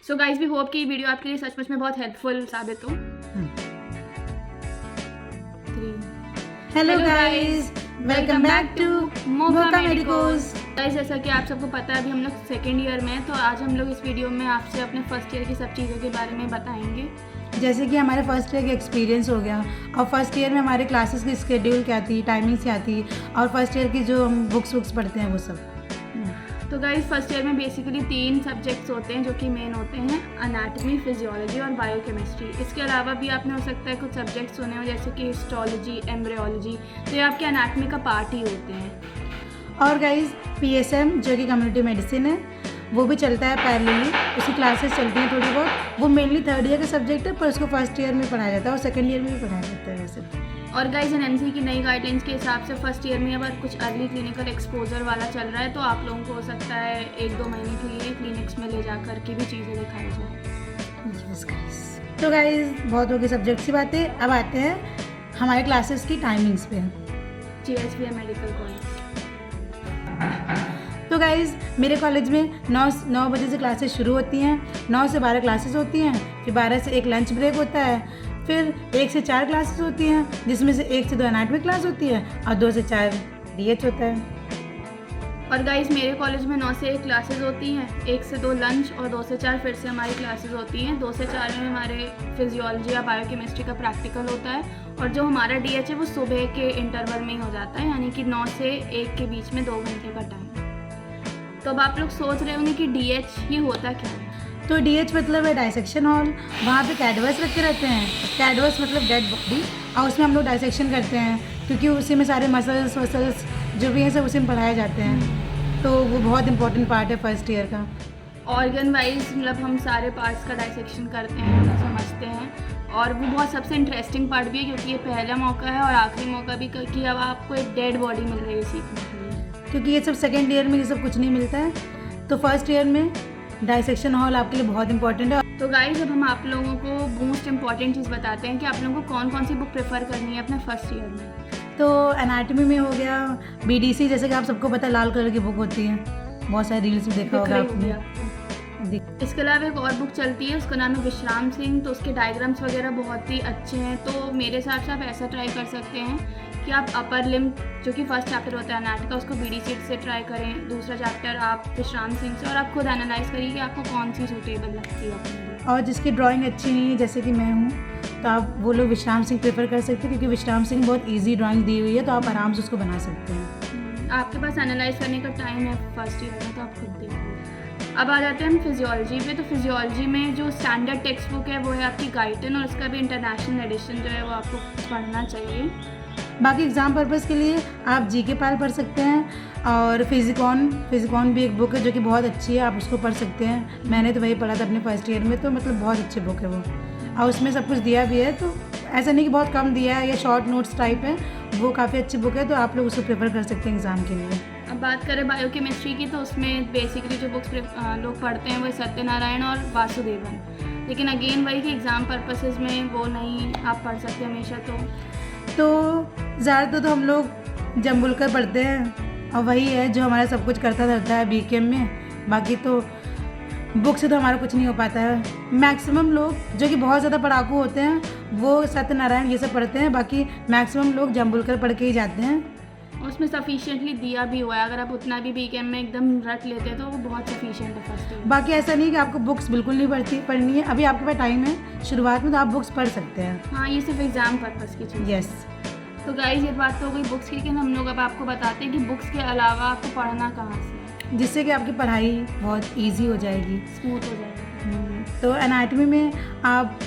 So guys we hope कि ये video आपके लिए सचमुच में बहुत हेल्पफुल साबित हो। Hello guys, welcome back to Moka Medicos. Guys जैसा कि आप सबको पता है अभी हम लोग सेकेंड ईयर में हैं, तो आज हम लोग इस वीडियो में आपसे अपने फर्स्ट ईयर की सब चीज़ों के बारे में बताएंगे। जैसे कि हमारे फर्स्ट ईयर का एक्सपीरियंस हो गया और फर्स्ट ईयर में हमारे क्लासेस की स्केड्यूल क्या थी, टाइमिंग्स क्या थी और फर्स्ट ईयर की जो हम बुक्स पढ़ते हैं वो सब। तो गाइज फर्स्ट ईयर में बेसिकली 3 सब्जेक्ट्स होते हैं जो कि मेन होते हैं, अनाटमी, फिजियोलॉजी और बायोकेमिस्ट्री। इसके अलावा भी आपने हो सकता है कुछ सब्जेक्ट्स सुने हो जैसे कि हिस्टोलॉजी, एम्ब्रियोलॉजी, तो ये आपके अनाटमी का पार्ट ही होते हैं। और गाइज पीएसएम जो कि कम्युनिटी मेडिसिन है वो भी चलता है पैरेलली, उसकी क्लासेस चलती हैं थोड़ी बहुत। वो मेनली थर्ड ईयर का सब्जेक्ट है पर उसको फर्स्ट ईयर में पढ़ाया जाता है और सेकेंड ईयर में भी पढ़ाया जाता है वैसे। और गाइज एनएमसी की नई गाइडलाइंस के हिसाब से फर्स्ट ईयर में अगर कुछ अर्ली क्लिनिकल एक्सपोजर वाला चल रहा है तो आप लोगों को हो सकता है 1-2 महीने के लिए क्लिनिक्स में ले जाकर के भी चीज़ें दिखाई जाए। तो गाइज बहुत हो गई सब्जेक्ट्स की बातें, अब आते हैं हमारे क्लासेस की टाइमिंग्स पे। JSPM medical college. तो गाइज़ मेरे कॉलेज में 9 बजे से क्लासेस शुरू होती हैं, 9 से 12 क्लासेस होती हैं, फिर 12 से 1 लंच ब्रेक होता है, फिर 1 से 4 क्लासेस होती हैं जिसमें से 1 से 2 एनाटॉमी क्लास होती है और 2 से 4 DH होता है। और गाइज मेरे कॉलेज में 9 से 1 क्लासेस होती हैं, 1 से 2 लंच और 2 से 4 फिर से हमारी क्लासेस होती हैं। 2 से 4 में हमारे फिजियोलॉजी या बायोकेमिस्ट्री का प्रैक्टिकल होता है और जो हमारा DH है वो सुबह के इंटरवल में ही हो जाता है, यानी कि 9 से 1 के बीच में 2 घंटे का टाइम। तो अब आप लोग सोच रहे होंगे कि DH ये होता क्या है। तो DH मतलब है डाइसेक्शन हॉल। वहाँ पे कैडवर्स रखे रहते हैं, कैडवर्स मतलब डेड बॉडी, और उसमें हम लोग डाइसेक्शन करते हैं क्योंकि उसी में सारे मसल्स जो भी हैं सब उसी में पढ़ाए जाते हैं। तो वो बहुत इंपॉर्टेंट पार्ट है फर्स्ट ईयर का। ऑर्गन वाइज मतलब हम सारे पार्ट्स का डाइसेक्शन करते हैं, उन्हें समझते हैं और वो बहुत सबसे इंटरेस्टिंग पार्ट भी है क्योंकि ये पहला मौका है और आखिरी मौका भी कि अब आपको एक डेड बॉडी मिल रही है सीखने के लिए, क्योंकि ये सब सेकेंड ईयर में ये सब कुछ नहीं मिलता है। तो फर्स्ट ईयर में डाइसेक्शन हॉल आपके लिए बहुत इंपॉर्टेंट है। तो गाइस अब हम आप लोगों को मोस्ट इंपॉर्टेंट चीज़ बताते हैं कि आप लोगों को कौन कौन सी बुक प्रेफर करनी है अपने फर्स्ट ईयर में। तो एनाटॉमी में हो गया BDC, जैसे कि आप सबको पता है लाल कलर की बुक होती है, बहुत सारे रील्स में देखा होगा आपने। इसके अलावा एक और बुक चलती है, उसका नाम है विश्राम सिंह, तो उसके डायग्राम्स वगैरह बहुत ही अच्छे हैं। तो मेरे हिसाब से आप ऐसा ट्राई कर सकते हैं कि आप अपर लिम्ब जो कि फर्स्ट चैप्टर होता है अनाट का, उसको BDC से ट्राई करें, दूसरा चैप्टर आप विश्राम सिंह से, और आप खुद एनालाइज करिए कि आपको कौन सी सूटेबल लगती है अपने लिए। और जिसकी ड्राइंग अच्छी नहीं है जैसे कि मैं हूँ तो आप वो लोग विश्राम सिंह प्रेफर कर सकते हैं क्योंकि विश्राम सिंह बहुत ईजी ड्राइंग दी हुई है, तो आप आराम से उसको बना सकते हैं। आपके पास एनालाइज करने का टाइम है फर्स्ट ईयर में, तो आप खुद देखिए। अब आ जाते हैं हम फिजियोलॉजी पे। तो फिजियोलॉजी में जो स्टैंडर्ड टेक्स्ट बुक है वो है आपकी गाइटन, और उसका भी इंटरनेशनल एडिशन जो है वो आपको पढ़ना चाहिए। बाकी एग्ज़ाम पर्पज़ के लिए आप GK पाल पढ़ सकते हैं और फिजिकॉन भी एक बुक है जो कि बहुत अच्छी है, आप उसको पढ़ सकते हैं। मैंने तो वही पढ़ा था अपने फर्स्ट ईयर में, तो मतलब बहुत अच्छी बुक है वो, और उसमें सब कुछ दिया भी है। तो ऐसा नहीं कि बहुत कम दिया है या शॉर्ट नोट्स टाइप है, वो काफ़ी अच्छी बुक है, तो आप लोग उसको प्रेफर कर सकते हैं एग्ज़ाम के लिए। अब बात करें बायोकेमिस्ट्री की, तो उसमें बेसिकली जो बुक्स लोग पढ़ते हैं वो सत्यनारायण और वासुदेवन, लेकिन अगेन वही कि एग्ज़ाम पर्पसेस में वो नहीं आप पढ़ सकते हमेशा। तो ज़्यादातर तो हम लोग जम्बुलकर पढ़ते हैं और वही है जो हमारा सब कुछ करता रहता है BKM में। बाकी तो बुक से तो हमारा कुछ नहीं हो पाता है। मैक्सिमम लोग जो कि बहुत ज़्यादा पढ़ाकू होते हैं वो सत्यनारायण ये सब पढ़ते हैं, बाकी मैक्सिमम लोग जम्बुलकर पढ़ के ही जाते हैं। उसमें सफिशिएंटली दिया भी हुआ है, अगर आप उतना भी BKM में एकदम रट लेते हैं तो वो बहुत सफिशिएंट है फर्स्ट ईयर। बाकी ऐसा नहीं कि आपको बुक्स बिल्कुल नहीं पढ़नी है, अभी आपके पास टाइम है शुरुआत में, तो आप बुक्स पढ़ सकते हैं। हाँ, ये सिर्फ एग्ज़ाम पर्पज़ की चीज़। यस। तो गाइस ये बात तो हो गई बुक्स की, लेकिन हम लोग अब आपको बताते हैं कि बुक्स के अलावा आपको पढ़ना कहाँ से, जिससे कि आपकी पढ़ाई बहुत ईजी हो जाएगी, स्मूथ हो जाएगी। तो एनाटॉमी में आप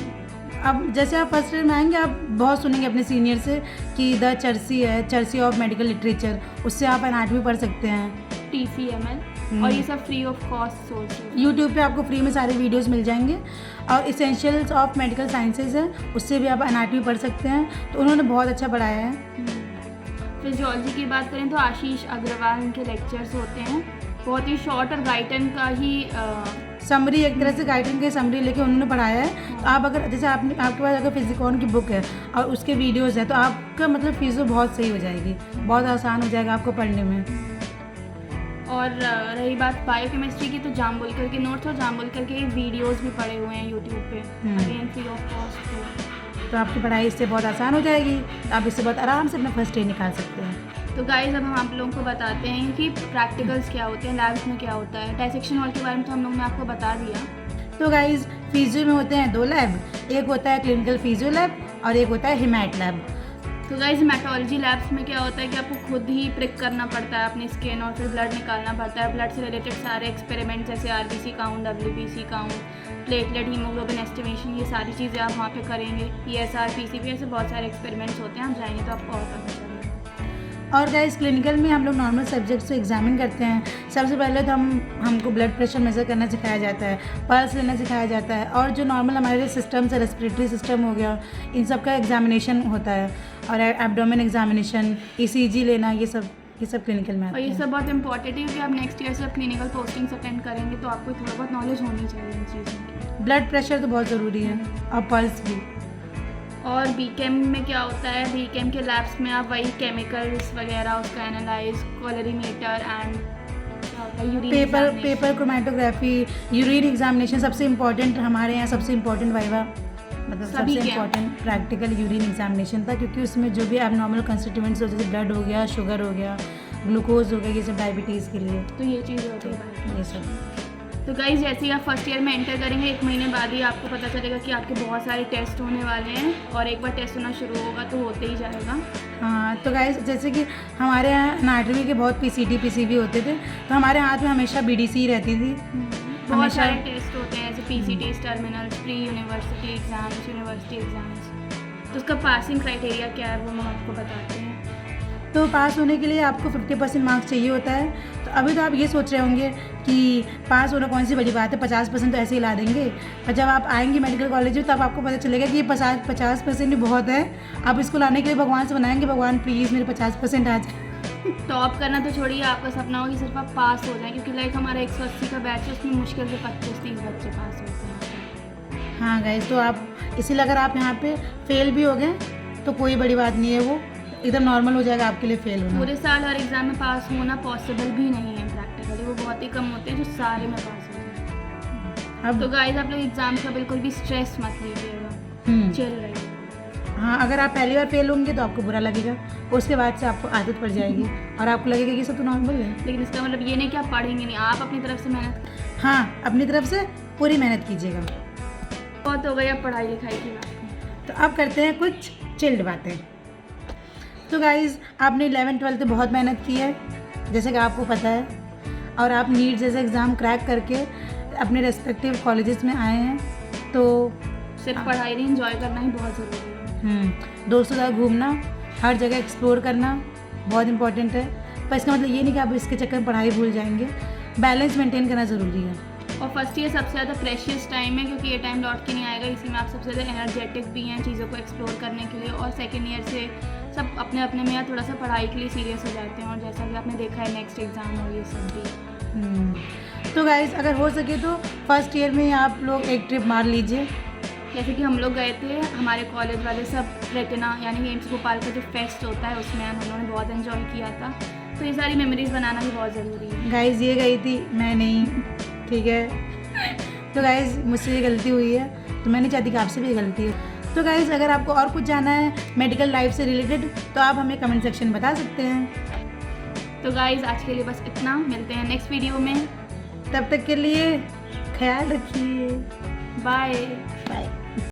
अब जैसे आप फर्स्ट ईयर में आएंगे आप बहुत सुनेंगे अपने सीनियर से कि द चर्सी ऑफ मेडिकल लिटरेचर, उससे आप एनाटॉमी पढ़ सकते हैं। TCML, और ये सब फ्री ऑफ कॉस्ट सोर्स है। यूट्यूब पे आपको फ्री में सारे वीडियोस मिल जाएंगे, और इसेंशियल्स ऑफ मेडिकल साइंसेज है, उससे भी आप एनाटॉमी पढ़ सकते हैं, तो उन्होंने बहुत अच्छा पढ़ाया है। फिजियोलॉजी की बात करें तो आशीष अग्रवाल के लेक्चर्स होते हैं, बहुत ही शॉर्ट, और गाइटन का ही समरी, एक तरह से गाइडेंस की समरी लेके उन्होंने पढ़ाया है। तो आप अगर जैसे आपके पास अगर फिजिकॉन की बुक है और उसके वीडियोस है तो आपका मतलब फिजियो बहुत सही हो जाएगी, बहुत आसान हो जाएगा आपको पढ़ने में। और रही बात बायोकेमिस्ट्री की, तो जाम्बुलकर के नोट्स और जाम्बुलकर के वीडियोस भी पड़े हुए हैं यूट्यूब पे, अगेन फ्री ऑफ कॉस्ट। तो आपकी पढ़ाई इससे बहुत आसान हो जाएगी, तो आप इससे बहुत आराम से अपना फर्स्ट ईयर निकाल सकते हैं। तो गाइस अब हम आप लोगों को बताते हैं कि प्रैक्टिकल्स क्या होते हैं, लैब्स में क्या होता है। डाइसेक्शन हॉल के बारे में तो हम लोगों ने आपको बता दिया। तो गाइस फिजियो में होते हैं 2 लैब, एक होता है क्लिनिकल फिजियो लैब और एक होता है हिमैट लैब। तो गाइस हेमेटोलॉजी लैब्स में क्या होता है कि आपको खुद ही प्रिक करना पड़ता है अपनी स्किन और फिर ब्लड निकालना पड़ता है। ब्लड से रिलेटेड सारे एक्सपेरिमेंट जैसे RBC count, WBC count, platelet, haemoglobin estimation, ये सारी चीज़ें आप वहाँ पे करेंगे। पीएसआर, पीसीपी, ऐसे बहुत सारे एक्सपेरिमेंट्स होते हैं, आप जाएंगे तो आपको और पता चलेगा। और गाइस क्लिनिकल में हम लोग नॉर्मल सब्जेक्ट्स को एग्जामिन करते हैं। सबसे पहले तो हमको ब्लड प्रेशर मेज़र करना सिखाया जाता है, पल्स लेना सिखाया जाता है, और जो नॉर्मल हमारे सिस्टम्स है, रेस्पिरेटरी सिस्टम हो गया, इन सब का एग्जामिनेशन होता है, और एब्डोमेन एग्जामिनेशन, ईसीजी लेना, ये सब क्लिनिकल में आता और ये है। सब बहुत इंपॉर्टेंट है क्योंकि आप नेक्स्ट ईयर से क्लिनिकल पोस्टिंग्स अटेंड करेंगे तो आपको थोड़ा बहुत नॉलेज होनी चाहिए इन चीज़ों की। ब्लड प्रेशर तो बहुत ज़रूरी है, और पल्स भी। और बीकेम में क्या होता है, बीकेम के लैब्स में आप वही केमिकल्स वगैरह उसका analyse, colorimeter and paper chromatography, urine examination, सबसे इम्पॉर्टेंट हमारे यहाँ सबसे इम्पॉर्टेंट वाइवा, मतलब सबसे इम्पॉर्टेंट प्रैक्टिकल यूरिन एग्जामिनेशन था, क्योंकि उसमें जो भी एबनॉर्मल कंस्टिट्यूएंट्स हो, जैसे ब्लड हो गया, शुगर हो गया, ग्लूकोज हो गया, ये सब डायबिटीज़ के लिए, तो ये चीज़ होती है ये सब। तो गाइस जैसे ही आप फर्स्ट ईयर में एंटर करेंगे 1 महीने बाद ही आपको पता चलेगा कि आपके बहुत सारे टेस्ट होने वाले हैं, और एक बार टेस्ट होना शुरू होगा तो होते ही जाएगा। हाँ, तो गाइस जैसे कि हमारे यहाँ एनाटॉमी के बहुत पीसीटी पीसीबी होते थे, तो हमारे हाथ में हमेशा बीडीसी रहती थी। बहुत सारे टेस्ट होते हैं, जैसे PCTs, terminals, pre university exams, university exams. तो उसका पासिंग क्राइटेरिया क्या है वो हम आपको बताते हैं। तो पास होने के लिए आपको 50% मार्क्स चाहिए होता है। तो अभी तो आप ये सोच रहे होंगे कि पास होना कौन सी बड़ी बात है, 50% तो ऐसे ही ला देंगे। पर जब आप आएंगे मेडिकल कॉलेज में तब आपको पता चलेगा कि ये 50% भी बहुत है। आप इसको लाने के लिए भगवान से बनाएंगे, भगवान प्लीज़ मेरे 50% आ जाए। टॉप करना तो छोड़िए, आपका सपना हो कि सिर्फ आप पास हो जाएं, क्योंकि लाइक हमारा 180 का बैच है, उसमें मुश्किल से 25-30 बच्चे पास होते हैं। हाँ गाइस, तो आप इसीलिए अगर आप यहाँ पे फेल भी हो गए तो कोई बड़ी बात नहीं है, वो एकदम नॉर्मल हो जाएगा आपके लिए फेल होना। पूरे साल हर एग्जाम में पास होना पॉसिबल भी नहीं है प्रैक्टिकली, वो बहुत ही कम होते हैं जो सारे में पास होते हैं। अब तो गाइस आप लोग एग्जाम का बिल्कुल भी स्ट्रेस मत लीजिएगा, चिल रहिए। हाँ, अगर आप पहली बार फेल होंगे तो आपको बुरा लगेगा, उसके बाद से आपको आदत पड़ जाएगी और आपको लगेगा कि सब तो नॉर्मल है। लेकिन इसका मतलब ये नहीं कि आप पढ़ेंगे नहीं, आप अपनी तरफ से मेहनत। हाँ, अपनी तरफ से पूरी मेहनत कीजिएगा। बहुत हो गई अब पढ़ाई लिखाई की बात। तो अब करते हैं कुछ चिल्ड बातें। तो गाइज़ आपने 11th-12th में बहुत मेहनत की है, जैसे कि आपको पता है, और आप नीट जैसे एग्ज़ाम क्रैक करके अपने रेस्पेक्टिव कॉलेजेस में आए हैं। तो सिर्फ पढ़ाई नहीं, एंजॉय करना ही बहुत ज़रूरी है। दोस्तों साथ घूमना, हर जगह एक्सप्लोर करना बहुत इंपॉर्टेंट है। पर इसका मतलब ये नहीं कि आप इसके चक्कर में पढ़ाई भूल जाएंगे। बैलेंस मेंटेन करना ज़रूरी है। और फर्स्ट ईयर सबसे ज़्यादा प्रेशियस टाइम है, क्योंकि ये टाइम लौट के नहीं आएगा। इसी में आप सबसे ज़्यादा एनर्जेटिक भी हैं चीज़ों को एक्सप्लोर करने के लिए। और सेकेंड ईयर से सब अपने अपने में यार थोड़ा सा पढ़ाई के लिए सीरियस हो जाते हैं, और जैसा कि आपने देखा है नेक्स्ट एग्ज़ाम और ये सब भी। तो गाइज़ अगर हो सके तो फर्स्ट ईयर में आप लोग एक ट्रिप मार लीजिए। जैसे कि हम लोग गए थे, हमारे कॉलेज वाले सब रेटिना यानी एम्स भोपाल का जो फेस्ट होता है उसमें हम लोगों ने बहुत एंजॉय किया था। तो ये सारी मेमोरीज बनाना भी बहुत ज़रूरी है। गाइज़ ये गई थी, मैं नहीं, ठीक है। तो गाइज़ मुझसे ये गलती हुई है, तो मैं नहीं चाहती कि आपसे भी ये गलती है। तो गाइज़ अगर आपको और कुछ जानना है मेडिकल लाइफ से रिलेटेड तो आप हमें कमेंट सेक्शन में बता सकते हैं। तो गाइज़ आज के लिए बस इतना, मिलते हैं नेक्स्ट वीडियो में। तब तक के लिए ख्याल रखिए। बाय। बाय।